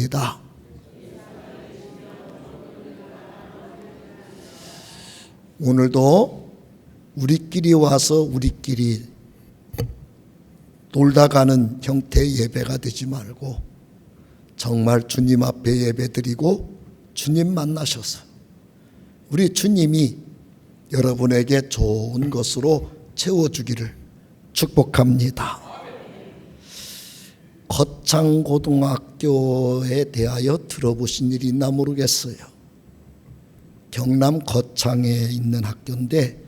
합니다. 오늘도 우리끼리 와서 우리끼리 놀다 가는 형태의 예배가 되지 말고 정말 주님 앞에 예배드리고 주님 만나셔서 우리 주님이 여러분에게 좋은 것으로 채워주기를 축복합니다. 거창고등학교에 대하여 들어보신 일이 있나 모르겠어요. 경남 거창에 있는 학교인데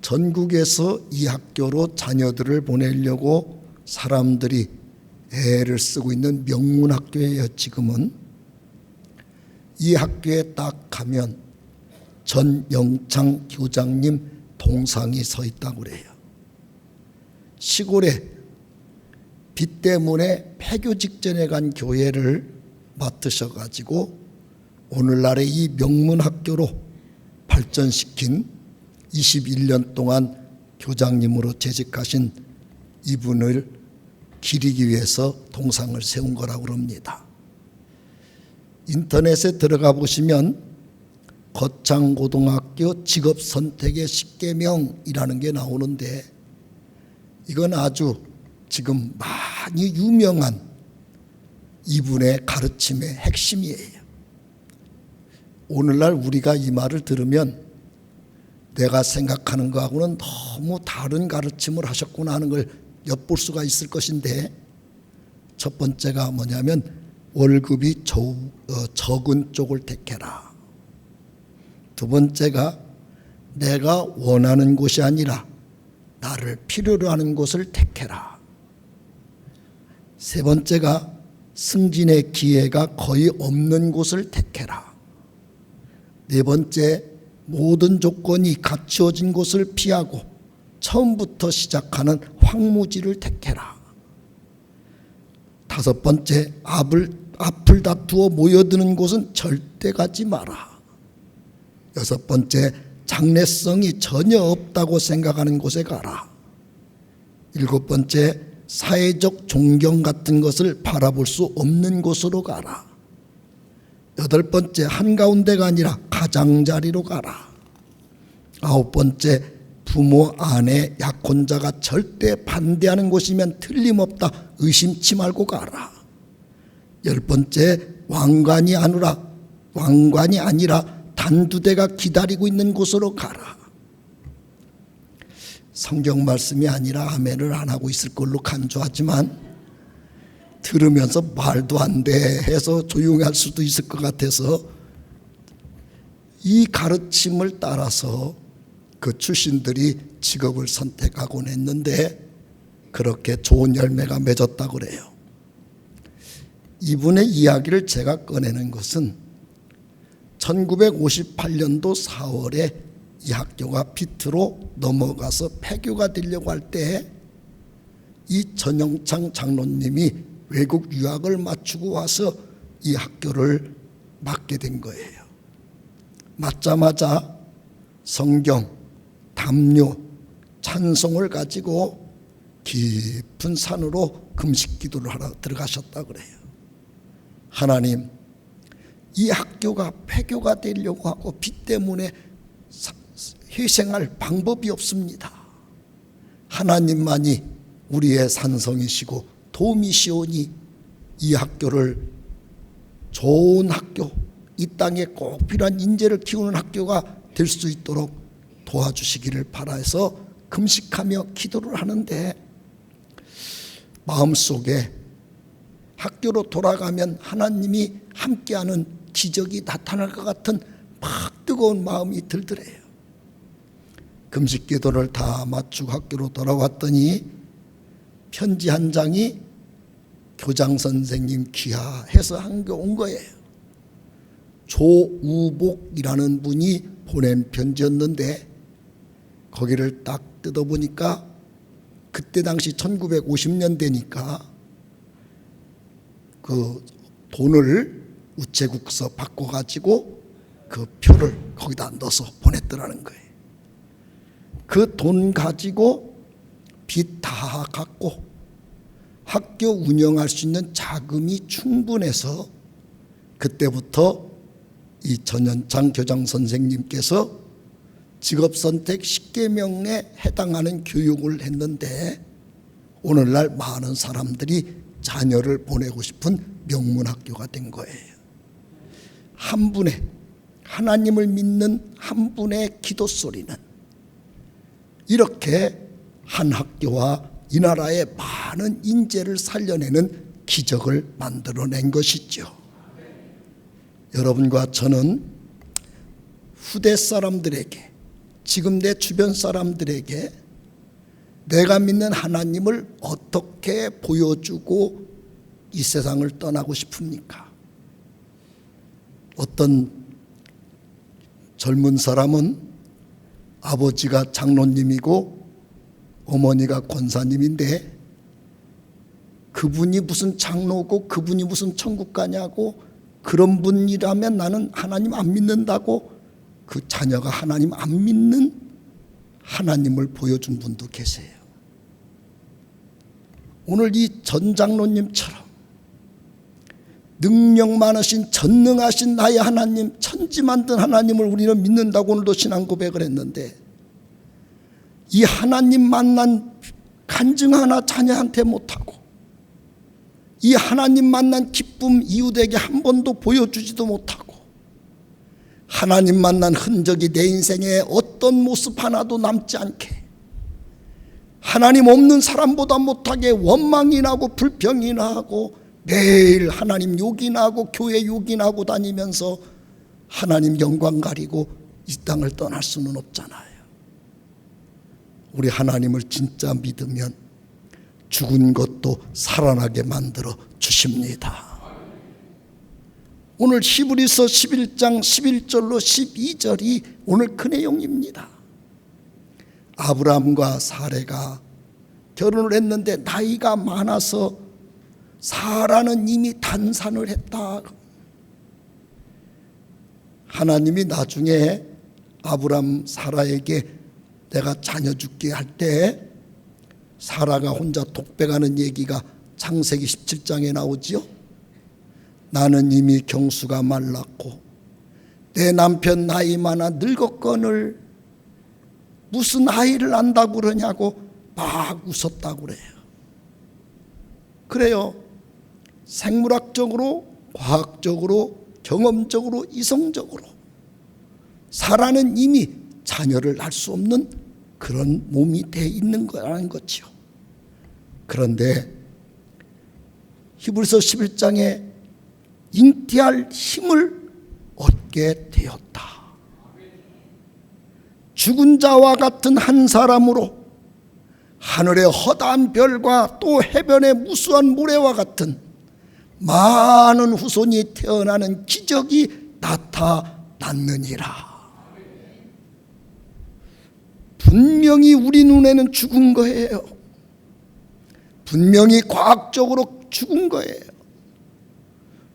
전국에서 이 학교로 자녀들을 보내려고 사람들이 애를 쓰고 있는 명문학교예요. 지금은 이 학교에 딱 가면 전영창 교장님 동상이 서 있다고 그래요. 시골에 빚 때문에 폐교 직전에 간 교회를 맡으셔가지고 오늘날의 이 명문학교로 발전시킨 21년 동안 교장님으로 재직하신 이분을 기리기 위해서 동상을 세운 거라고 그럽니다. 인터넷에 들어가 보시면 거창고등학교 직업선택의 10계명이라는 게 나오는데 이건 아주 지금 많이 유명한 이분의 가르침의 핵심이에요. 오늘날 우리가 이 말을 들으면 내가 생각하는 거하고는 너무 다른 가르침을 하셨구나 하는 걸 엿볼 수가 있을 것인데 첫 번째가 뭐냐면 월급이 적은 쪽을 택해라. 두 번째가 내가 원하는 곳이 아니라 나를 필요로 하는 곳을 택해라. 세 번째가 승진의 기회가 거의 없는 곳을 택해라. 네 번째, 모든 조건이 갖추어진 곳을 피하고 처음부터 시작하는 황무지를 택해라. 다섯 번째, 앞을 다투어 모여드는 곳은 절대 가지 마라. 여섯 번째, 장래성이 전혀 없다고 생각하는 곳에 가라. 일곱 번째, 사회적 존경 같은 것을 바라볼 수 없는 곳으로 가라. 여덟 번째, 한가운데가 아니라 가장자리로 가라. 아홉 번째, 부모, 아내, 약혼자가 절대 반대하는 곳이면 틀림없다 의심치 말고 가라. 열 번째, 왕관이 아니라 단두대가 기다리고 있는 곳으로 가라. 성경 말씀이 아니라 아멘을 안 하고 있을 걸로 간주하지만 들으면서 말도 안 돼 해서 조용히 할 수도 있을 것 같아서 이 가르침을 따라서 그 출신들이 직업을 선택하곤 했는데 그렇게 좋은 열매가 맺었다고 그래요. 이분의 이야기를 제가 꺼내는 것은 1958년도 4월에 이 학교가 비트로 넘어가서 폐교가 되려고 할 때 이 전영창 장로님이 외국 유학을 마치고 와서 이 학교를 맡게 된 거예요. 맡자마자 성경, 담요, 찬송을 가지고 깊은 산으로 금식 기도를 하러 들어가셨다고 그래요. 하나님, 이 학교가 폐교가 되려고 하고 빚 때문에 희생할 방법이 없습니다. 하나님만이 우리의 산성이시고 도움이시오니 이 학교를 좋은 학교, 이 땅에 꼭 필요한 인재를 키우는 학교가 될 수 있도록 도와주시기를 바라서 금식하며 기도를 하는데 마음속에 학교로 돌아가면 하나님이 함께하는 기적이 나타날 것 같은 막 뜨거운 마음이 들더래요. 금식 기도를 다 마치고 학교로 돌아왔더니 편지 한 장이 교장 선생님 귀하해서 온 거예요. 조우복이라는 분이 보낸 편지였는데 거기를 딱 뜯어보니까 그때 당시 1950년대니까 그 돈을 우체국서 바꿔가지고 그 표를 거기다 넣어서 보냈더라는 거예요. 그 돈 가지고 빚 다 갚고 학교 운영할 수 있는 자금이 충분해서 그때부터 이 전현창 교장 선생님께서 직업선택 10계명에 해당하는 교육을 했는데 오늘날 많은 사람들이 자녀를 보내고 싶은 명문학교가 된 거예요. 한 분의, 하나님을 믿는 한 분의 기도 소리는 이렇게 한 학교와 이 나라의 많은 인재를 살려내는 기적을 만들어낸 것이죠. 여러분과 저는 후대 사람들에게, 지금 내 주변 사람들에게 내가 믿는 하나님을 어떻게 보여주고 이 세상을 떠나고 싶습니까? 어떤 젊은 사람은 아버지가 장로님이고 어머니가 권사님인데 그분이 무슨 장로고 그분이 무슨 천국 가냐고, 그런 분이라면 나는 하나님 안 믿는다고 그 자녀가 하나님 안 믿는 하나님을 보여준 분도 계세요. 오늘 이 전 장로님처럼 능력 많으신 전능하신 나의 하나님, 천지 만든 하나님을 우리는 믿는다고 오늘도 신앙 고백을 했는데 이 하나님 만난 간증 하나 자녀한테 못하고 이 하나님 만난 기쁨 이웃에게 한 번도 보여주지도 못하고 하나님 만난 흔적이 내 인생에 어떤 모습 하나도 남지 않게 하나님 없는 사람보다 못하게 원망이나 하고 불평이나 하고 매일 하나님 욕이나 하고 교회 욕이나 하고 다니면서 하나님 영광 가리고 이 땅을 떠날 수는 없잖아요. 우리 하나님을 진짜 믿으면 죽은 것도 살아나게 만들어 주십니다. 오늘 히브리서 11장 11절로 12절이 오늘 그 내용입니다. 아브라함과 사레가 결혼을 했는데 나이가 많아서 사라는 이미 단산을 했다. 하나님이 나중에 아브라함 사라에게 내가 자녀 줄게 할 때 사라가 혼자 독백하는 얘기가 창세기 17장에 나오지요. 나는 이미 경수가 말랐고 내 남편 나이 많아 늙었거늘 무슨 아이를 안다고 그러냐고 막 웃었다고 그래요. 그래요. 생물학적으로, 과학적으로, 경험적으로, 이성적으로 사라는 이미 자녀를 낳을 수 없는 그런 몸이 돼 있는 거라는 거죠. 그런데 히브리서 11장에 잉태할 힘을 얻게 되었다. 죽은 자와 같은 한 사람으로 하늘의 허다한 별과 또 해변의 무수한 모래와 같은 많은 후손이 태어나는 기적이 나타났느니라. 분명히 우리 눈에는 죽은 거예요. 분명히 과학적으로 죽은 거예요.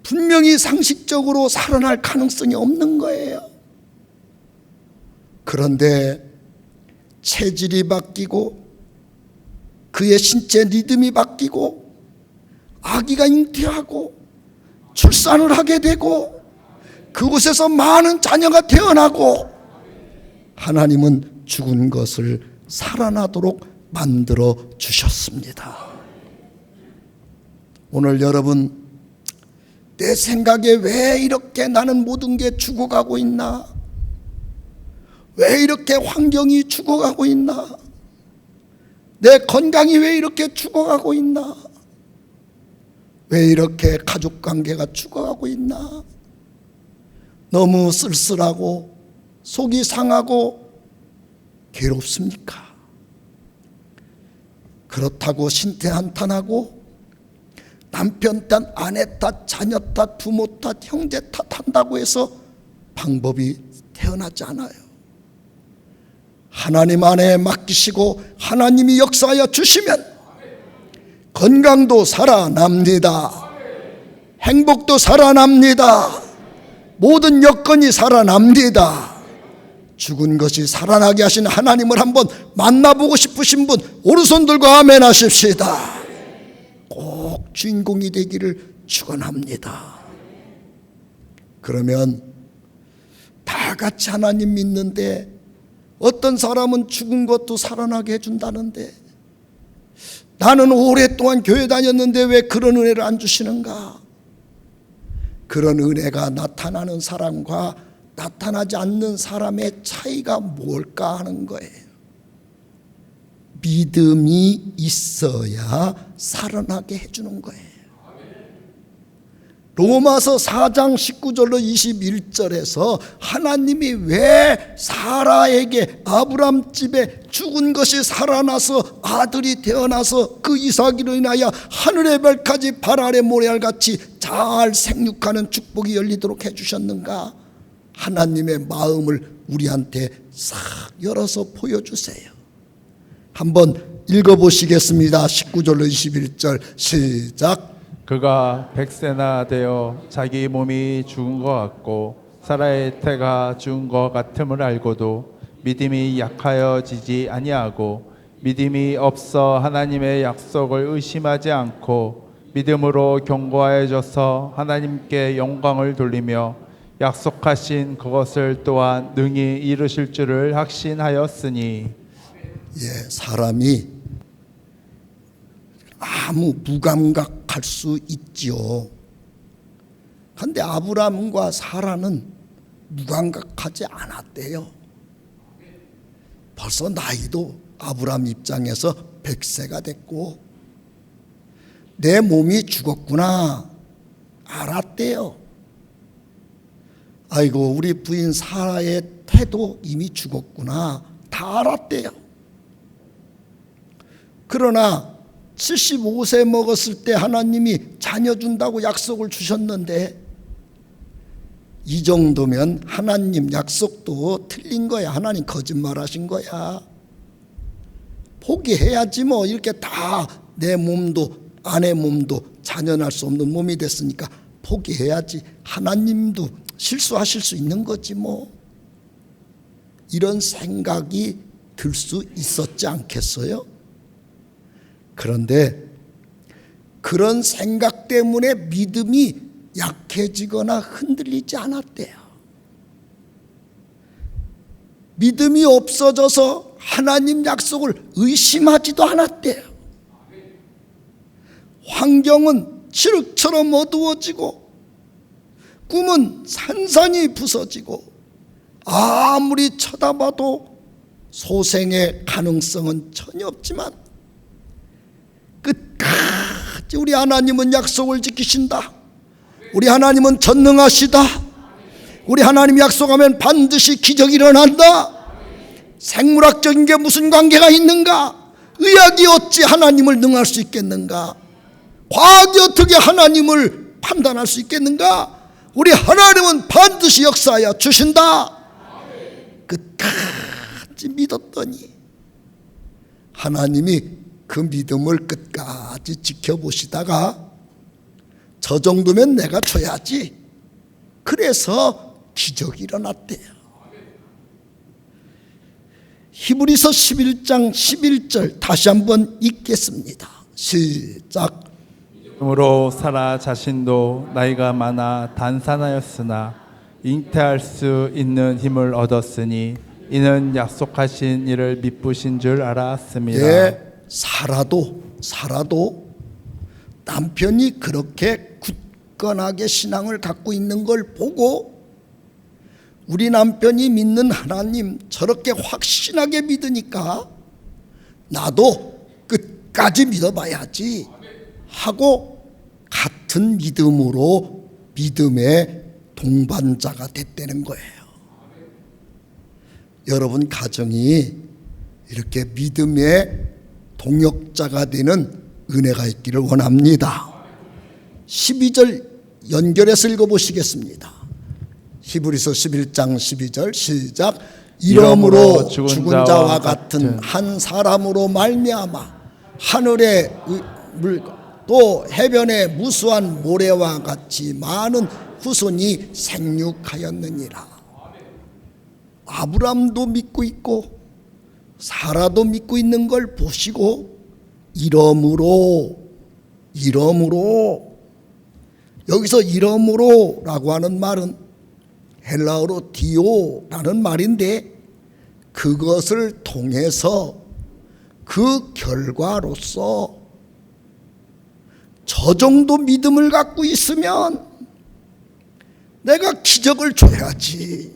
분명히 상식적으로 살아날 가능성이 없는 거예요. 그런데 체질이 바뀌고 그의 신체 리듬이 바뀌고 아기가 잉태하고 출산을 하게 되고 그곳에서 많은 자녀가 태어나고 하나님은 죽은 것을 살아나도록 만들어 주셨습니다. 오늘 여러분, 내 생각에 왜 이렇게 나는 모든 게 죽어가고 있나? 왜 이렇게 환경이 죽어가고 있나? 내 건강이 왜 이렇게 죽어가고 있나? 왜 이렇게 가족관계가 죽어가고 있나? 너무 쓸쓸하고 속이 상하고 괴롭습니까? 그렇다고 신태한탄하고 남편 탓, 아내 탓, 자녀 탓, 부모 탓, 형제 탓한다고 해서 방법이 태어나지 않아요. 하나님 안에 맡기시고 하나님이 역사하여 주시면 건강도 살아납니다. 행복도 살아납니다. 모든 여건이 살아납니다. 죽은 것이 살아나게 하신 하나님을 한번 만나보고 싶으신 분 오른손 들고 아멘 하십시다. 꼭 주인공이 되기를 축원합니다. 그러면 다 같이 하나님 믿는데 어떤 사람은 죽은 것도 살아나게 해준다는데 나는 오랫동안 교회 다녔는데 왜 그런 은혜를 안 주시는가? 그런 은혜가 나타나는 사람과 나타나지 않는 사람의 차이가 뭘까 하는 거예요. 믿음이 있어야 살아나게 해주는 거예요. 로마서 4장 19절로 21절에서 하나님이 왜 사라에게 아브람 집에 죽은 것이 살아나서 아들이 태어나서 그 이삭으로 인하여 하늘의 별까지 발 아래 모래알같이 잘 생육하는 축복이 열리도록 해주셨는가? 하나님의 마음을 우리한테 싹 열어서 보여주세요. 한번 읽어보시겠습니다. 19절로 21절 시작. 그가 100세나 되어 자기 몸이 죽은 것 같고 사라의 태가 죽은 것 같음을 알고도 믿음이 약하여지지 아니하고 믿음이 없어 하나님의 약속을 의심하지 않고 믿음으로 견고하여져서 하나님께 영광을 돌리며 약속하신 그것을 또한 능히 이루실 줄을 확신하였으니. 사람이 아무 무감각할 수 있지요. 그런데 아브람과 사라는 무감각하지 않았대요. 벌써 나이도 아브람 입장에서 100세가 됐고 내 몸이 죽었구나 알았대요. 아이고 우리 부인 사라의 태도 이미 죽었구나 다 알았대요. 그러나 75세 먹었을 때 하나님이 자녀 준다고 약속을 주셨는데 이 정도면 하나님 약속도 틀린 거야. 하나님 거짓말하신 거야. 포기해야지 뭐. 이렇게 다 내 몸도 아내 몸도 자녀 낳을 수 없는 몸이 됐으니까 포기해야지. 하나님도 실수하실 수 있는 거지 뭐. 이런 생각이 들 수 있었지 않겠어요? 그런데 그런 생각 때문에 믿음이 약해지거나 흔들리지 않았대요. 믿음이 없어져서 하나님 약속을 의심하지도 않았대요. 환경은 칠흑처럼 어두워지고 꿈은 산산이 부서지고 아무리 쳐다봐도 소생의 가능성은 전혀 없지만 끝까지 우리 하나님은 약속을 지키신다. 우리 하나님은 전능하시다. 우리 하나님 약속하면 반드시 기적이 일어난다. 생물학적인 게 무슨 관계가 있는가? 의학이 어찌 하나님을 능할 수 있겠는가? 과학이 어떻게 하나님을 판단할 수 있겠는가? 우리 하나님은 반드시 역사하여 주신다. 끝까지 믿었더니 하나님이 그 믿음을 끝까지 지켜보시다가 저 정도면 내가 줘야지. 그래서 기적이 일어났대요. 히브리서 11장 11절 다시 한번 읽겠습니다. 시작. 그러므로 사라 자신도 나이가 많아 단산하였으나 잉태할 수 있는 힘을 얻었으니 이는 약속하신 이를 미쁘신 줄 알았습니다. 사라도 남편이 그렇게 굳건하게 신앙을 갖고 있는 걸 보고 우리 남편이 믿는 하나님 저렇게 확신하게 믿으니까 나도 끝까지 믿어봐야지 하고 같은 믿음으로 믿음의 동반자가 됐다는 거예요. 여러분 가정이 이렇게 믿음의 동역자가 되는 은혜가 있기를 원합니다. 12절 연결해서 읽어보시겠습니다. 히브리서 11장 12절 시작. 이러므로 죽은 자와 같은 한 사람으로 말미암아 하늘의 물과 또 해변의 무수한 모래와 같이 많은 후손이 생육하였느니라. 아브람도 믿고 있고 사라도 믿고 있는 걸 보시고 이러므로 이러므로, 여기서 이러므로라고 하는 말은 헬라어로 디오라는 말인데, 그것을 통해서 그 결과로서 저 정도 믿음을 갖고 있으면 내가 기적을 줘야지.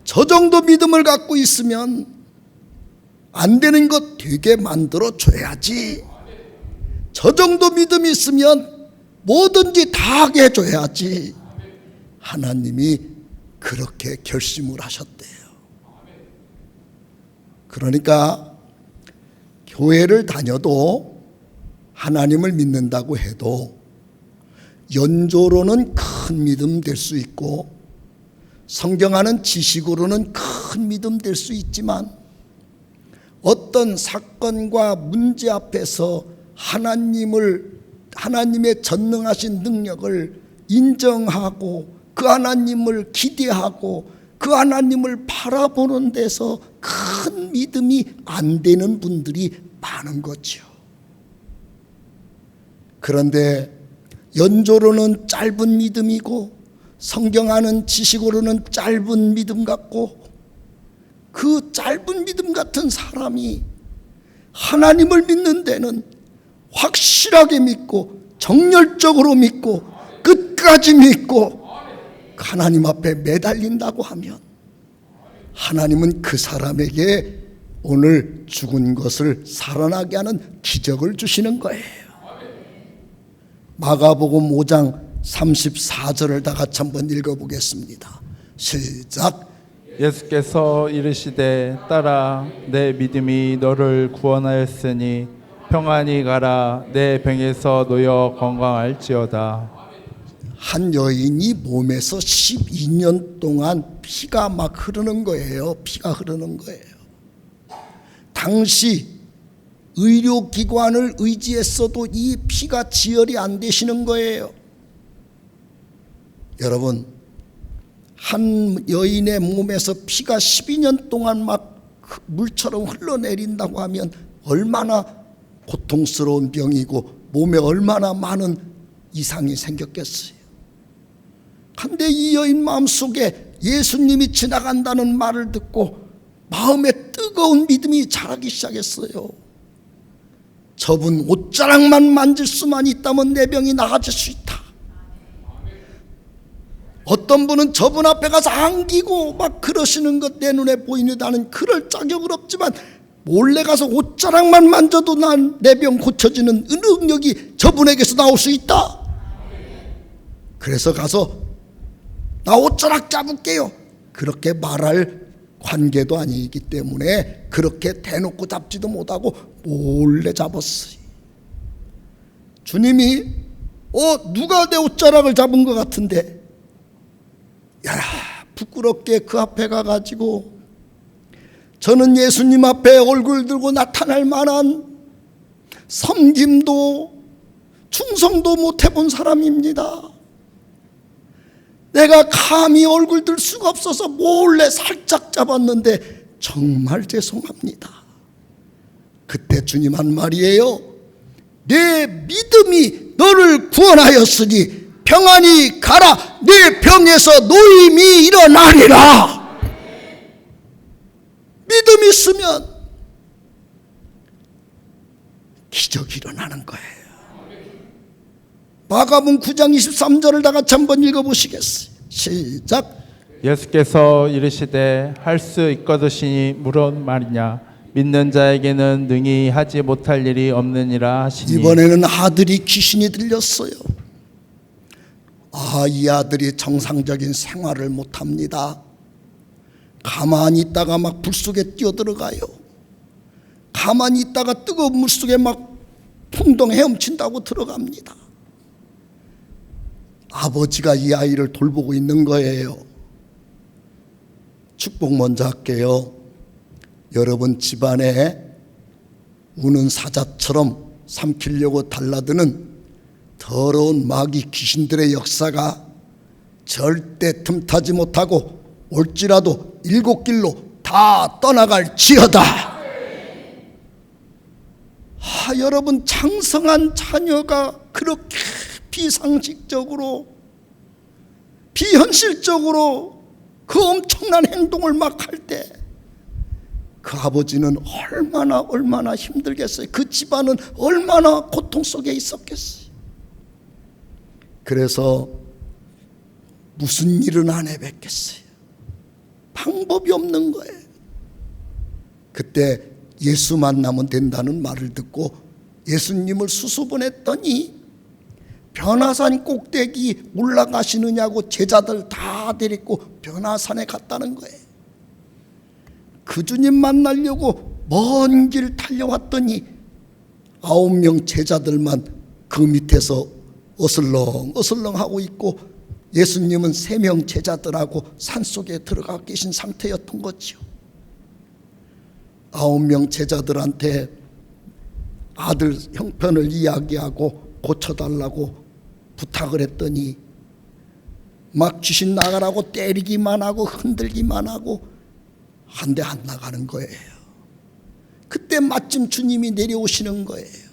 저 정도 믿음을 갖고 있으면 안 되는 것 되게 만들어 줘야지. 저 정도 믿음이 있으면 뭐든지 다 하게 해줘야지. 하나님이 그렇게 결심을 하셨대요. 그러니까 교회를 다녀도 하나님을 믿는다고 해도 연조로는 큰 믿음 될 수 있고 성경하는 지식으로는 큰 믿음 될 수 있지만 어떤 사건과 문제 앞에서 하나님의 전능하신 능력을 인정하고 그 하나님을 기대하고 그 하나님을 바라보는 데서 큰 믿음이 안 되는 분들이 많은 거죠. 그런데 연조로는 짧은 믿음이고 성경하는 지식으로는 짧은 믿음 같고, 그 짧은 믿음 같은 사람이 하나님을 믿는 데는 확실하게 믿고 정열적으로 믿고 끝까지 믿고 하나님 앞에 매달린다고 하면 하나님은 그 사람에게 오늘 죽은 것을 살아나게 하는 기적을 주시는 거예요. 마가복음 5장 34절을 다 같이 한번 읽어보겠습니다. 시작. 예수께서 이르시되 딸아 내 믿음이 너를 구원하였으니 평안히 가라. 내 병에서 놓여 건강할지어다. 한 여인이 몸에서 12년 동안 피가 막 흐르는 거예요. 피가 흐르는 거예요. 당시 의료기관을 의지했어도 이 피가 지혈이 안 되시는 거예요. 여러분, 한 여인의 몸에서 피가 12년 동안 막 물처럼 흘러내린다고 하면 얼마나 고통스러운 병이고 몸에 얼마나 많은 이상이 생겼겠어요. 근데 이 여인 마음속에 예수님이 지나간다는 말을 듣고 마음에 뜨거운 믿음이 자라기 시작했어요. 저분 옷자락만 만질 수만 있다면 내 병이 나아질 수 있다. 어떤 분은 저분 앞에 가서 안기고 막 그러시는 것 내 눈에 보이니 나는 그럴 자격은 없지만 몰래 가서 옷자락만 만져도 난 내 병 고쳐지는 능력이 저분에게서 나올 수 있다. 그래서 가서 나 옷자락 잡을게요. 그렇게 말할 관계도 아니기 때문에 그렇게 대놓고 잡지도 못하고 몰래 잡았어요. 주님이 누가 내 옷자락을 잡은 것 같은데, 야, 부끄럽게 그 앞에 가가지고 저는 예수님 앞에 얼굴 들고 나타날 만한 섬김도 충성도 못 해본 사람입니다. 내가 감히 얼굴 들 수가 없어서 몰래 살짝 잡았는데 정말 죄송합니다. 그때 주님 한 말이에요. 내 믿음이 너를 구원하였으니 평안히 가라. 내 병에서 노임이 일어나리라. 믿음 있으면 기적이 일어나는 거예요. 마가복음 9장 23절을 다 같이 한번 읽어보시겠어요? 시작. 예수께서 이르시되 할 수 있거드시니 물론 말이냐 믿는 자에게는 능히 하지 못할 일이 없느니라 하시니. 이번에는 아들이 귀신이 들렸어요. 이 아들이 정상적인 생활을 못합니다. 가만히 있다가 막 불 속에 뛰어들어가요. 가만히 있다가 뜨거운 물 속에 막 풍덩 헤엄친다고 들어갑니다. 아버지가 이 아이를 돌보고 있는 거예요. 축복 먼저 할게요. 여러분 집안에 우는 사자처럼 삼키려고 달라드는 더러운 마귀 귀신들의 역사가 절대 틈타지 못하고 올지라도 7길로 다 떠나갈지어다. 여러분, 장성한 자녀가 그렇게 비상식적으로, 비현실적으로 그 엄청난 행동을 막 할 때 그 아버지는 얼마나 힘들겠어요. 그 집안은 얼마나 고통 속에 있었겠어요. 그래서 무슨 일은 안 해봤겠어요. 방법이 없는 거예요. 그때 예수 만나면 된다는 말을 듣고 예수님을 수수분했더니 변화산 꼭대기 올라가시느냐고 제자들 다 데리고 변화산에 갔다는 거예요. 그 주님 만나려고 먼 길 달려왔더니 9명 제자들만 그 밑에서 어슬렁어슬렁 하고 있고 예수님은 3명 제자들하고 산속에 들어가 계신 상태였던 거지요. 9명 제자들한테 아들 형편을 이야기하고 고쳐달라고 부탁을 했더니 막 귀신 나가라고 때리기만 하고 흔들기만 하고 한 대 안 나가는 거예요. 그때 마침 주님이 내려오시는 거예요.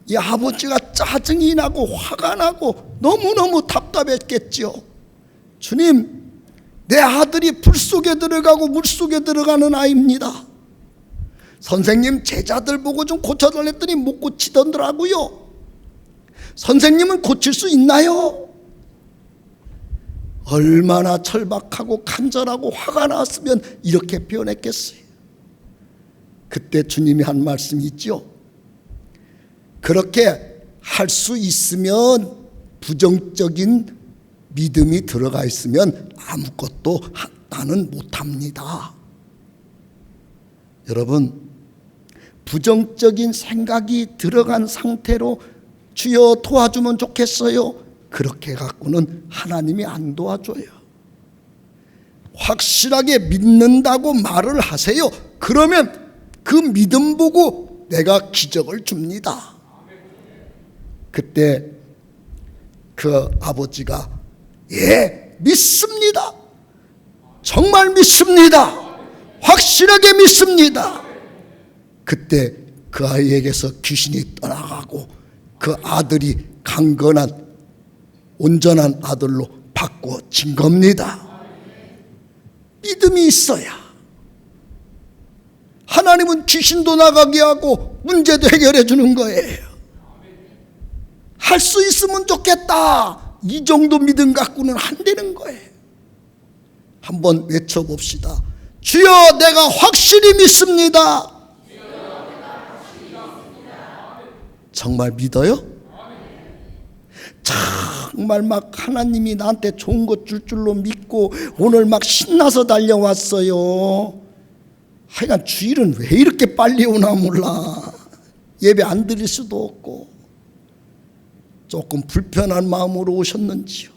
이 아버지가 짜증이 나고 화가 나고 너무너무 답답했겠죠. 주님, 내 아들이 불 속에 들어가고 물 속에 들어가는 아이입니다. 선생님, 제자들 보고 좀 고쳐달랬더니 못 고치더라고요. 선생님은 고칠 수 있나요? 얼마나 절박하고 간절하고 화가 났으면 이렇게 변했겠어요. 그때 주님이 한 말씀이 있죠. 그렇게 할 수 있으면, 부정적인 믿음이 들어가 있으면 아무것도 나는 못합니다. 여러분, 부정적인 생각이 들어간 상태로 주여 도와주면 좋겠어요. 그렇게 갖고는 하나님이 안 도와줘요. 확실하게 믿는다고 말을 하세요. 그러면 그 믿음 보고 내가 기적을 줍니다. 그때 그 아버지가 예, 믿습니다. 정말 믿습니다. 확실하게 믿습니다. 그때 그 아이에게서 귀신이 떠나가고 그 아들이 강건한 온전한 아들로 바꿔진 겁니다. 믿음이 있어야. 하나님은 귀신도 나가게 하고 문제도 해결해 주는 거예요. 할 수 있으면 좋겠다, 이 정도 믿음 갖고는 안 되는 거예요. 한번 외쳐봅시다. 주여, 내가 확실히 믿습니다. 정말 믿어요? 정말 막 하나님이 나한테 좋은 것 줄 줄로 믿고 오늘 막 신나서 달려왔어요. 하여간 주일은 왜 이렇게 빨리 오나 몰라. 예배 안 드릴 수도 없고 조금 불편한 마음으로 오셨는지요.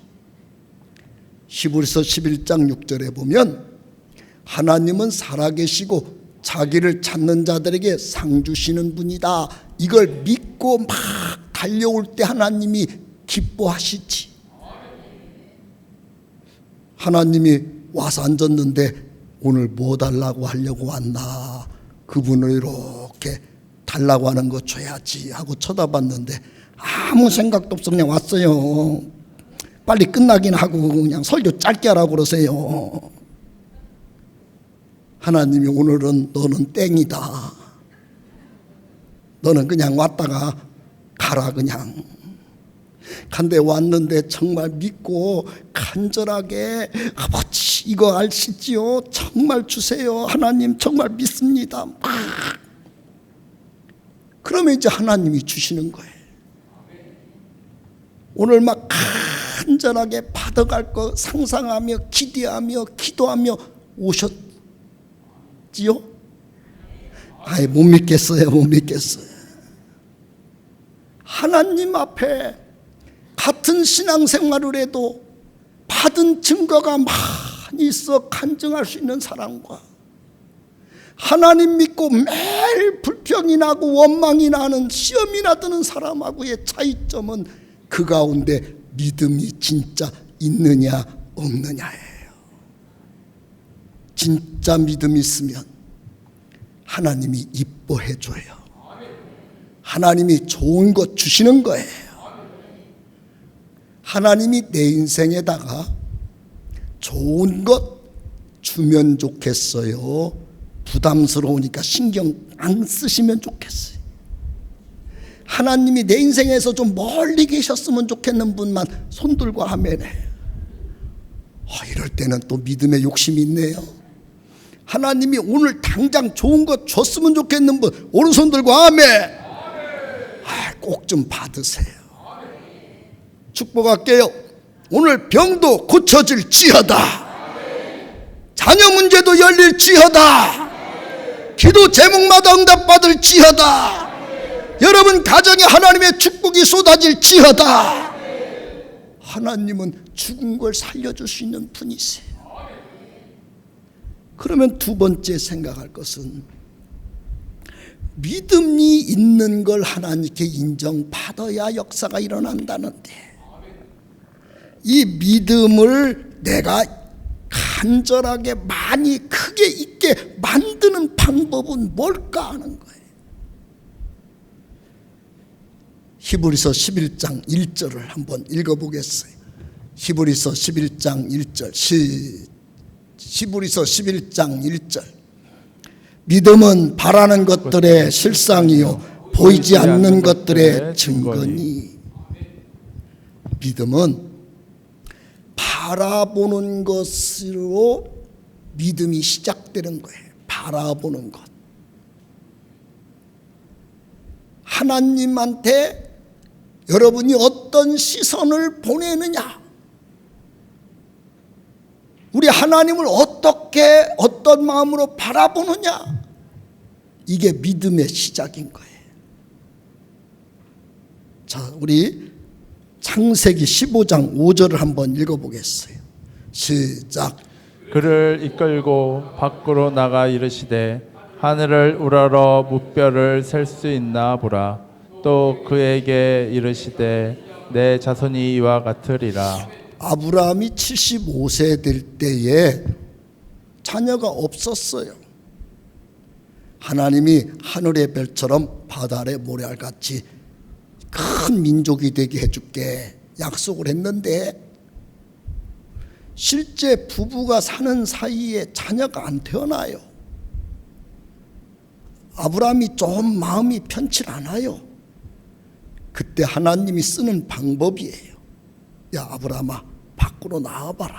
히브리서 11장 6절에 보면 하나님은 살아계시고 자기를 찾는 자들에게 상 주시는 분이다. 이걸 믿고 막 달려올 때 하나님이 기뻐하시지. 하나님이 와서 앉았는데 오늘 뭐 달라고 하려고 왔나, 그분을 이렇게 달라고 하는 거 줘야지 하고 쳐다봤는데 아무 생각도 없어 그냥 왔어요. 빨리 끝나긴 하고 그냥 설교 짧게 하라고 그러세요. 하나님이 오늘은 너는 땡이다. 너는 그냥 왔다가 가라 그냥. 근데 왔는데 정말 믿고 간절하게 아버지 이거 아시지요? 정말 주세요. 하나님 정말 믿습니다. 막 그러면 이제 하나님이 주시는 거예요. 오늘 막 간절하게 받아갈 거 상상하며 기대하며 기도하며 오셨지요? 아예 못 믿겠어요. 못 믿겠어요. 하나님 앞에 같은 신앙생활을 해도 받은 증거가 많이 있어 간증할 수 있는 사람과 하나님 믿고 매일 불평이 나고 원망이 나는 시험이나 드는 사람하고의 차이점은 그 가운데 믿음이 진짜 있느냐 없느냐예요. 진짜 믿음이 있으면 하나님이 이뻐해 줘요. 하나님이 좋은 것 주시는 거예요. 하나님이 내 인생에다가 좋은 것 주면 좋겠어요? 부담스러우니까 신경 안 쓰시면 좋겠어요? 하나님이 내 인생에서 좀 멀리 계셨으면 좋겠는 분만 손 들고 아멘해. 이럴 때는 또 믿음의 욕심이 있네요. 하나님이 오늘 당장 좋은 것 줬으면 좋겠는 분 오른손 들고 아멘. 꼭 좀 받으세요. 축복할게요. 오늘 병도 고쳐질지어다. 자녀 문제도 열릴지어다. 기도 제목마다 응답받을지어다. 여러분 가정에 하나님의 축복이 쏟아질지어다. 하나님은 죽은 걸 살려줄 수 있는 분이세요. 그러면 두 번째 생각할 것은 믿음이 있는 걸 하나님께 인정받아야 역사가 일어난다는데, 이 믿음을 내가 간절하게 많이 크게 있게 만드는 방법은 뭘까 하는 거예요. 히브리서 11장 1절을 한번 읽어보겠어요. 히브리서 11장 1절 히브리서 11장 1절 믿음은 바라는 것들의 실상이요 보이지 않는 것들의 증거니. 믿음은 바라보는 것으로 믿음이 시작되는 거예요. 바라보는 것. 하나님한테 여러분이 어떤 시선을 보내느냐, 우리 하나님을 어떻게 어떤 마음으로 바라보느냐, 이게 믿음의 시작인 거예요. 자, 우리 창세기 15장 5절을 한번 읽어보겠어요. 시작. 그를 이끌고 밖으로 나가 이르시되 하늘을 우러러 무뼈를 셀 수 있나 보라. 또 그에게 이르시되 내 자손이 이와 같으리라. 아브라함이 75세 될 때에 자녀가 없었어요. 하나님이 하늘의 별처럼 바다 아래 모래알같이 큰 민족이 되게 해줄게 약속을 했는데, 실제 부부가 사는 사이에 자녀가 안 태어나요. 아브라함이 좀 마음이 편치 않아요. 그때 하나님이 쓰는 방법이에요. 야, 아브라함아, 밖으로 나와봐라.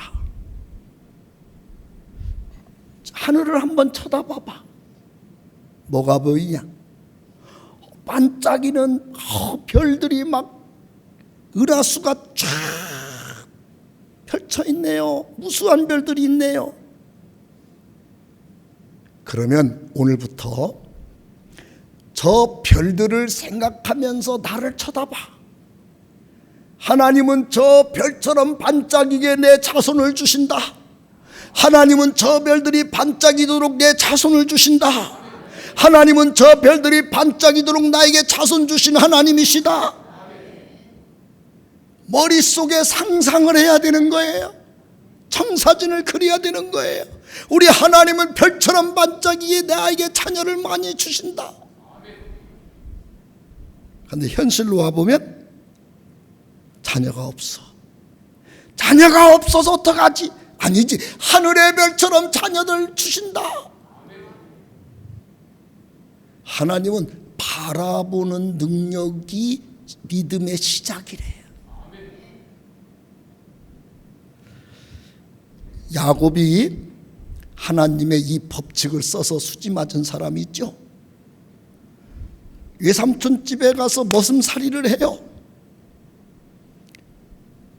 하늘을 한번 쳐다봐봐. 뭐가 보이냐? 반짝이는 별들이 막 은하수가 쫙 펼쳐 있네요. 무수한 별들이 있네요. 그러면 오늘부터 저 별들을 생각하면서 나를 쳐다봐. 하나님은 저 별처럼 반짝이게 내 자손을 주신다. 하나님은 저 별들이 반짝이도록 내 자손을 주신다. 하나님은 저 별들이 반짝이도록 나에게 자손 주신 하나님이시다. 머릿속에 상상을 해야 되는 거예요. 청사진을 그려야 되는 거예요. 우리 하나님은 별처럼 반짝이게 나에게 자녀를 많이 주신다. 그런데 현실로 와보면 자녀가 없어. 자녀가 없어서 어떡하지? 아니지, 하늘의 별처럼 자녀들 주신다. 하나님은 바라보는 능력이 믿음의 시작이래요. 야곱이 하나님의 이 법칙을 써서 수지 맞은 사람이 있죠. 외삼촌 집에 가서 머슴살이를 해요.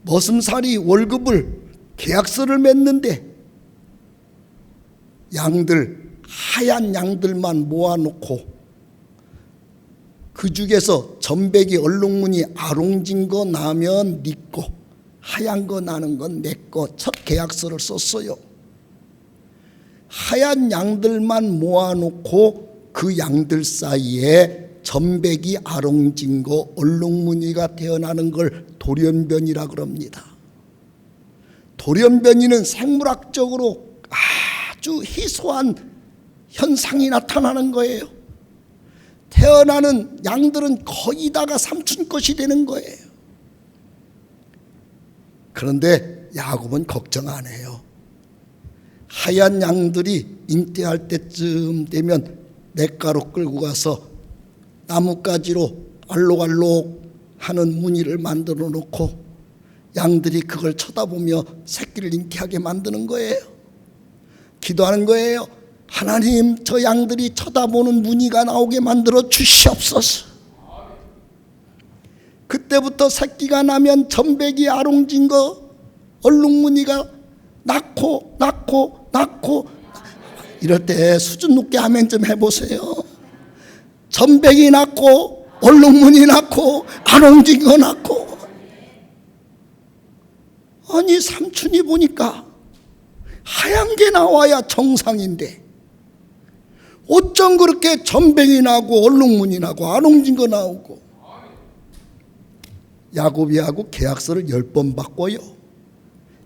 머슴살이 월급을 계약서를 맺는데 양들, 하얀 양들만 모아놓고 그 중에서 전백이 얼룩무늬 아롱진 거 나면 네 거, 하얀 거 나는 건 내 거, 첫 계약서를 썼어요. 하얀 양들만 모아놓고 그 양들 사이에 전백이 아롱진 거, 얼룩무늬가 태어나는 걸 돌연변이라 그럽니다. 돌연변이는 생물학적으로 아주 희소한 현상이 나타나는 거예요. 태어나는 양들은 거의 다가 삼촌 것이 되는 거예요. 그런데 야곱은 걱정 안 해요. 하얀 양들이 잉태할 때쯤 되면 냇가로 끌고 가서 나뭇가지로 알록알록 하는 무늬를 만들어 놓고 양들이 그걸 쳐다보며 새끼를 잉태하게 만드는 거예요. 기도하는 거예요. 하나님, 저 양들이 쳐다보는 무늬가 나오게 만들어 주시옵소서. 그때부터 새끼가 나면 점백이 아롱진 거 얼룩무늬가 낳고 이럴 때 수준 높게 아멘 좀 해보세요. 점백이 낳고 얼룩무늬 낳고 아롱진 거 낳고. 아니 삼촌이 보니까 하얀 게 나와야 정상인데 어쩜 그렇게 점백이 나고 얼룩무늬 나고 아롱진 거 나오고. 야곱이하고 계약서를 10번 바꿔요.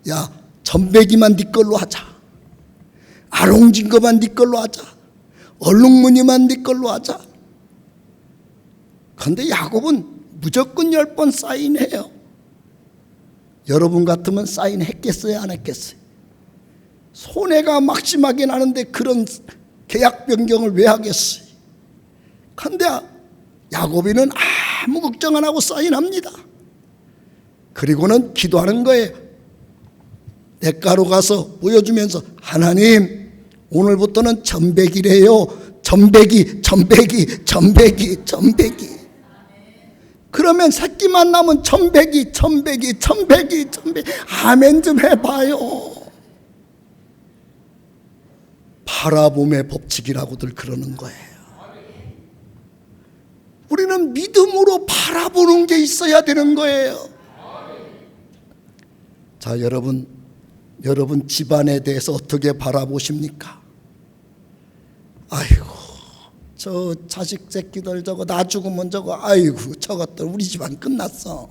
야, 점백이만 네 걸로 하자. 아롱진 거만 네 걸로 하자. 얼룩무늬만 네 걸로 하자. 그런데 야곱은 무조건 10번 사인해요. 여러분 같으면 사인했겠어요, 안 했겠어요? 손해가 막심하게 나는데 그런 계약 변경을 왜 하겠어요? 그런데 야곱이는 아무 걱정 안 하고 사인합니다. 그리고는 기도하는 거예요. 냇가로 가서 보여주면서 하나님, 오늘부터는 점백이래요. 점백이. 그러면 새끼만 나면 점백이. 아멘 좀 해봐요. 바라봄의 법칙이라고들 그러는 거예요. 우리는 믿음으로 바라보는 게 있어야 되는 거예요. 자, 여러분 집안에 대해서 어떻게 바라보십니까? 아이고, 저 자식 새끼들 저거 나 죽으면 저거, 아이고 저것들 우리 집안 끝났어.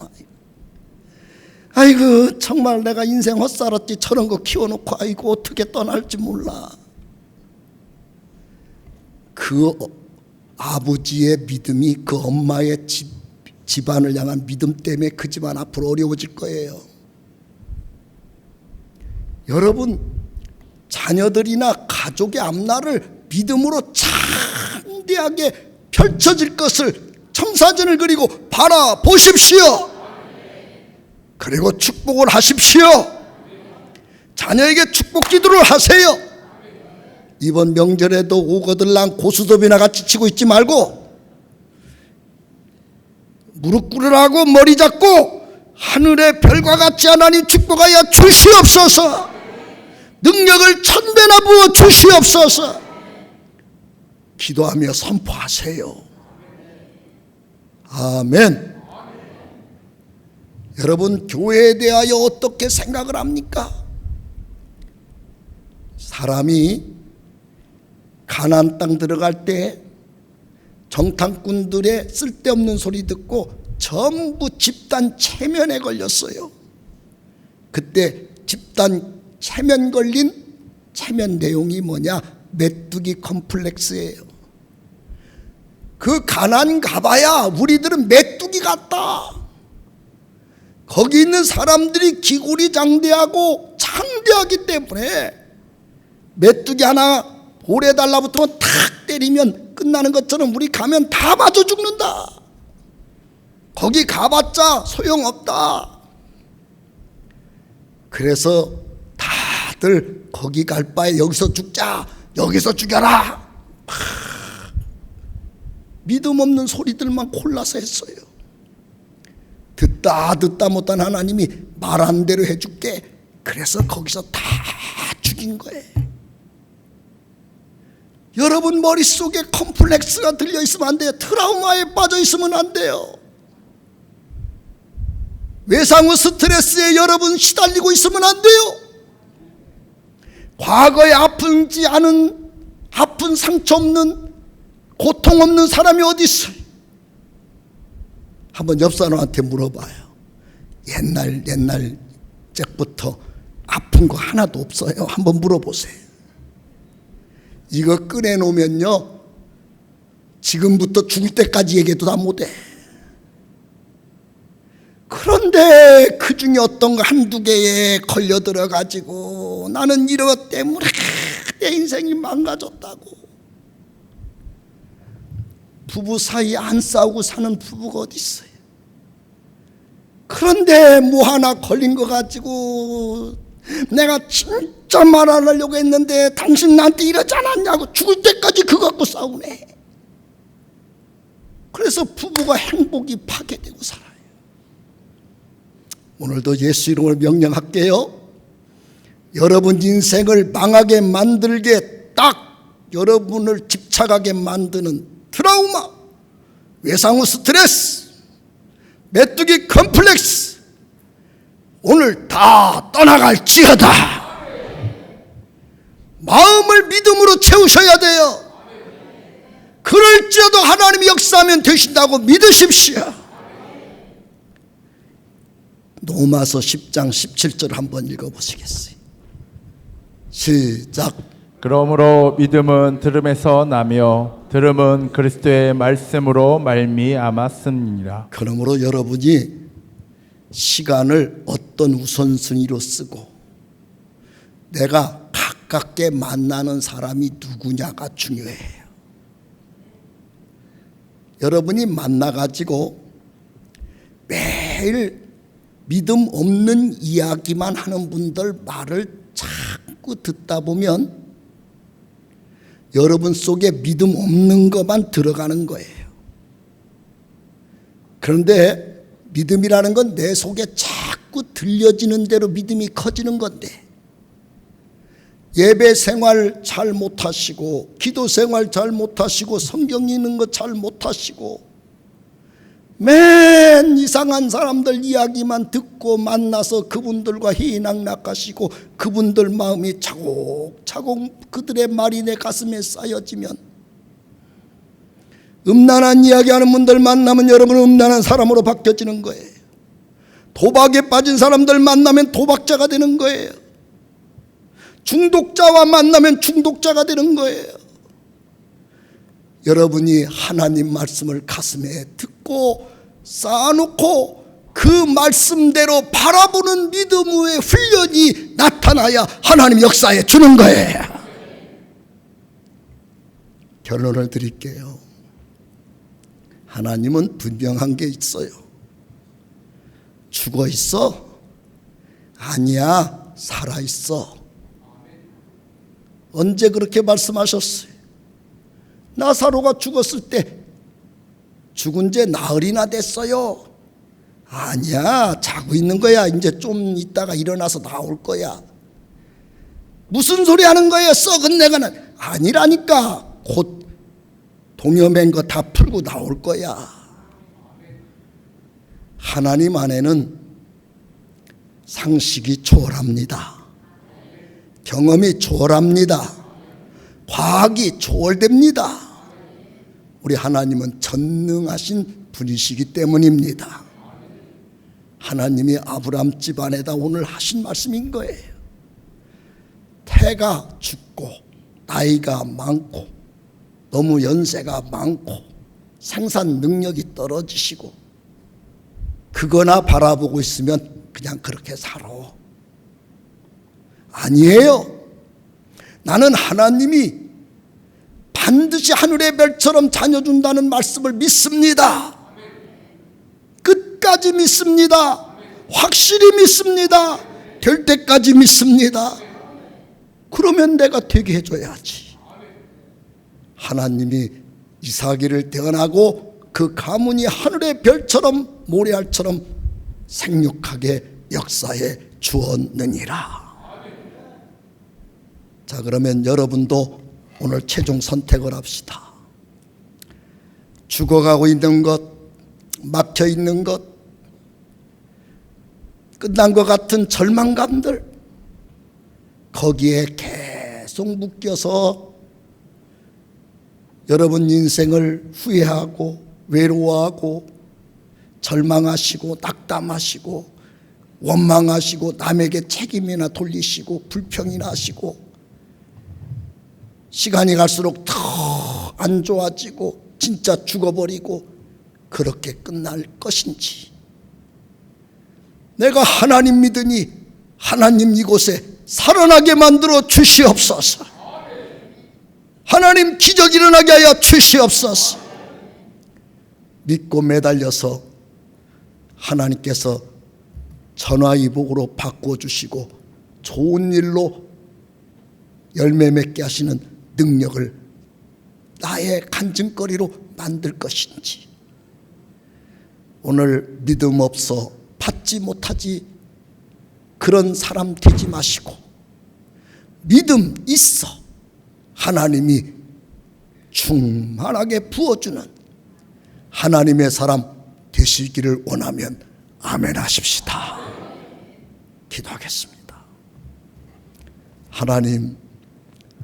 아이고 정말 내가 인생 헛살았지. 저런 거 키워놓고 아이고 어떻게 떠날지 몰라. 그 아버지의 믿음이 그 엄마의 집안을 향한 믿음 때문에 그 집안 앞으로 어려워질 거예요. 여러분, 자녀들이나 가족의 앞날을 믿음으로 창대하게 펼쳐질 것을 청사진을 그리고 바라보십시오. 그리고 축복을 하십시오. 자녀에게 축복 기도를 하세요. 이번 명절에도 오거들랑 고수톱이나 같이 치고 있지 말고 무릎 꿇으라고 머리 잡고 하늘의 별과 같이 하나님 축복하여 주시옵소서. 능력을 1000배나 부어 주시옵소서. 기도하며 선포하세요. 아멘. 여러분, 교회에 대하여 어떻게 생각을 합니까? 사람이 가나안 땅 들어갈 때 정탐꾼들의 쓸데없는 소리 듣고 전부 집단 체면에 걸렸어요. 그때 집단 체면 걸린 체면 내용이 뭐냐? 메뚜기 컴플렉스예요. 그 가나안 가봐야 우리들은 메뚜기 같다. 거기 있는 사람들이 기골이 장대하고 창대하기 때문에 메뚜기 하나 볼에 달라붙으면 탁 때리면 끝나는 것처럼 우리 가면 다 맞아 죽는다. 거기 가봤자 소용없다. 그래서 다들 거기 갈 바에 여기서 죽자, 여기서 죽여라. 믿음 없는 소리들만 골라서 했어요. 듣다 못한 하나님이 말한 대로 해줄게. 그래서 거기서 다 죽인 거예요. 여러분 머릿속에 컴플렉스가 들려있으면 안 돼요. 트라우마에 빠져있으면 안 돼요. 외상후 스트레스에 여러분 시달리고 있으면 안 돼요. 과거에 아픈지 않은, 아픈 상처 없는, 고통 없는 사람이 어디 있어요? 한번 옆 사람한테 물어봐요. 옛날 적부터 아픈 거 하나도 없어요? 한번 물어보세요. 이거 꺼내놓으면요, 지금부터 죽을 때까지 얘기해도 다 못해. 그런데 그 중에 어떤 거 한두 개에 걸려 들어가지고 나는 이런 것 때문에 내 인생이 망가졌다고. 부부 사이 안 싸우고 사는 부부가 어디 있어요? 그런데 뭐 하나 걸린 거 가지고 내가 진짜 말 안 하려고 했는데 당신 나한테 이러지 않았냐고 죽을 때까지 그거 갖고 싸우네. 그래서 부부가 행복이 파괴되고 살아요. 오늘도 예수 이름을 명령할게요. 여러분 인생을 망하게 만들게 딱 여러분을 집착하게 만드는 트라우마, 외상후 스트레스, 메뚜기 컴플렉스 오늘 다 떠나갈지어다. 마음을 믿음으로 채우셔야 돼요. 그럴지어도 하나님이 역사하면 되신다고 믿으십시오. 로마서 10장 17절 한번 읽어보시겠어요? 시작. 그러므로 믿음은 들음에서 나며 들음은 그리스도의 말씀으로 말미암았음이니라. 그러므로 여러분이 시간을 어떤 우선순위로 쓰고 내가 가깝게 만나는 사람이 누구냐가 중요해요. 여러분이 만나가지고 매일 믿음 없는 이야기만 하는 분들 말을 자꾸 듣다 보면 여러분 속에 믿음 없는 것만 들어가는 거예요. 그런데 믿음이라는 건 내 속에 자꾸 들려지는 대로 믿음이 커지는 건데, 예배 생활 잘 못하시고 기도 생활 잘 못하시고 성경 읽는 거 잘 못하시고 맨 이상한 사람들 이야기만 듣고 만나서 그분들과 희희낙낙하시고 그분들 마음이 차곡차곡 그들의 말이 내 가슴에 쌓여지면, 음란한 이야기하는 분들 만나면 여러분은 음란한 사람으로 바뀌어지는 거예요. 도박에 빠진 사람들 만나면 도박자가 되는 거예요. 중독자와 만나면 중독자가 되는 거예요. 여러분이 하나님 말씀을 가슴에 듣고 쌓아놓고 그 말씀대로 바라보는 믿음의 훈련이 나타나야 하나님 역사에 주는 거예요. 결론을 드릴게요. 하나님은 분명한 게 있어요. 죽어 있어? 아니야, 살아 있어. 언제 그렇게 말씀하셨어요? 나사로가 죽었을 때 죽은 지 나흘이나 됐어요. 아니야, 자고 있는 거야. 이제 좀 있다가 일어나서 나올 거야. 무슨 소리 하는 거예요? 썩은 내가는. 아니라니까. 곧 동여맨 거 다 풀고 나올 거야. 하나님 안에는 상식이 초월합니다. 경험이 초월합니다. 과학이 초월됩니다. 우리 하나님은 전능하신 분이시기 때문입니다. 하나님이 아브라함 집안에다 오늘 하신 말씀인 거예요. 태가 죽고 나이가 많고 너무 연세가 많고 생산 능력이 떨어지시고 그거나 바라보고 있으면 그냥 그렇게 살아. 아니에요. 나는 하나님이 반드시 하늘의 별처럼 자녀 준다는 말씀을 믿습니다. 끝까지 믿습니다. 확실히 믿습니다. 될 때까지 믿습니다. 그러면 내가 되게 해줘야지. 하나님이 이삭이를 태어나고 그 가문이 하늘의 별처럼 모래알처럼 생육하게 역사에 주었느니라. 자, 그러면 여러분도 오늘 최종 선택을 합시다. 죽어가고 있는 것, 막혀 있는 것, 끝난 것 같은 절망감들, 거기에 계속 묶여서 여러분 인생을 후회하고 외로워하고 절망하시고 낙담하시고 원망하시고 남에게 책임이나 돌리시고 불평이나 하시고 시간이 갈수록 더 안 좋아지고 진짜 죽어버리고 그렇게 끝날 것인지, 내가 하나님 믿으니 하나님 이곳에 살아나게 만들어 주시옵소서. 하나님 기적 일어나게 하여 주시옵소서. 믿고 매달려서 하나님께서 전화위복으로 바꿔주시고 좋은 일로 열매 맺게 하시는 능력을 나의 간증거리로 만들 것인지, 오늘 믿음 없어 받지 못하지 그런 사람 되지 마시고 믿음 있어 하나님이 충만하게 부어주는 하나님의 사람 되시기를 원하면 아멘 하십시다. 기도하겠습니다. 하나님,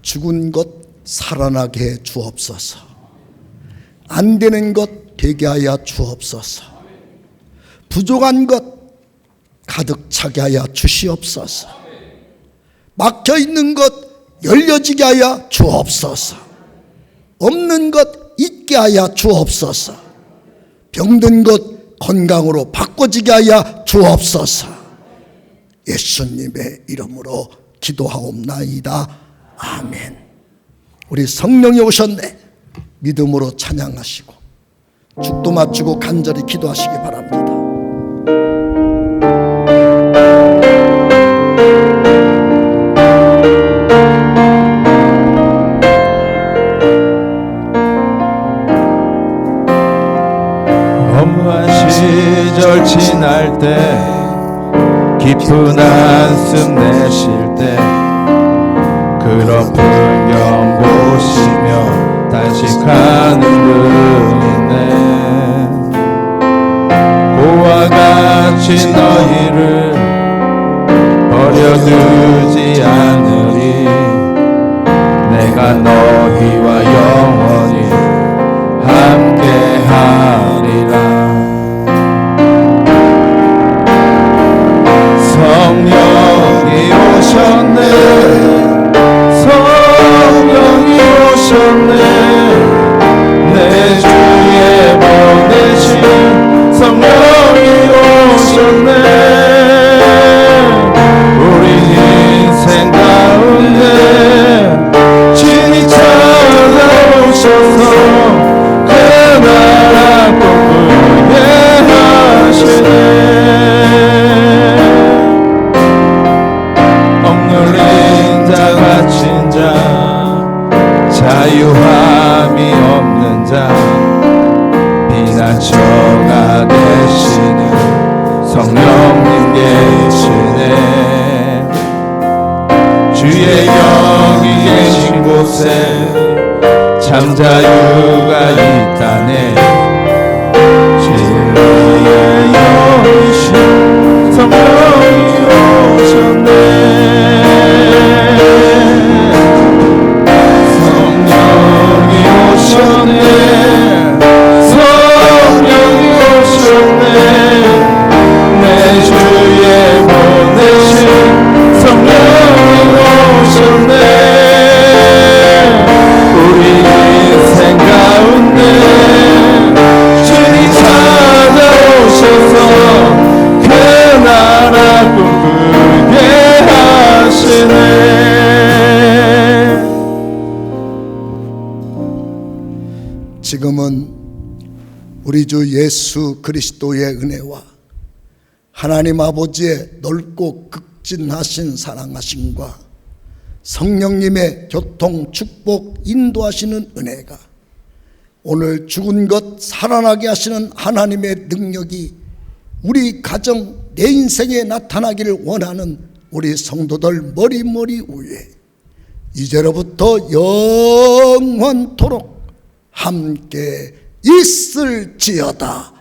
죽은 것 살아나게 해 주옵소서. 안 되는 것 되게 하여 주옵소서. 부족한 것 가득 차게 하여 주시옵소서. 막혀 있는 것 열려지게 하여 주옵소서. 없는 것 있게 하여 주옵소서. 병든 것 건강으로 바꿔지게 하여 주옵소서. 예수님의 이름으로 기도하옵나이다. 아멘. 우리 성령이 오셨네. 믿음으로 찬양하시고 죽도 맞추고 간절히 기도하시기 바랍니다. 허무한 시절 지날 때, 깊은 한숨 내쉴 때, 그런 풍경 보시며 단식하는 분이네. 고와 같이 너희를 버려두지 않으리. 내가 너희와 영원히 함께하리라. 성령이 오셨네. 성령이 오셨네. 내 주에 보내신 성령이 오셨네. 우리 인생 가운데 진히 찾아오셔서 그 나라 꿈꾸게 하시네. 억눌린 자, 갇힌 자, 자유함이 없는 자, 피난처가 되시는 성령님 계시네. 주의 영이 계신 곳에 참 자유가 있다네. 진리의 영이신 성령이 오셨네. 성령이 오셨네. 성령이 오셨네. 내 주에 보내신 성령이 오셨네. 우리 인생 가운데 주님 찾아오셔서 그 나라 꿈꾸게 하시네. 지금은 우리 주 예수 그리스도의 은혜와 하나님 아버지의 넓고 극진하신 사랑하심과 성령님의 교통, 축복, 인도하시는 은혜가, 오늘 죽은 것 살아나게 하시는 하나님의 능력이 우리 가정, 내 인생에 나타나기를 원하는 우리 성도들 머리 위에 이제로부터 영원토록 함께 있을지어다.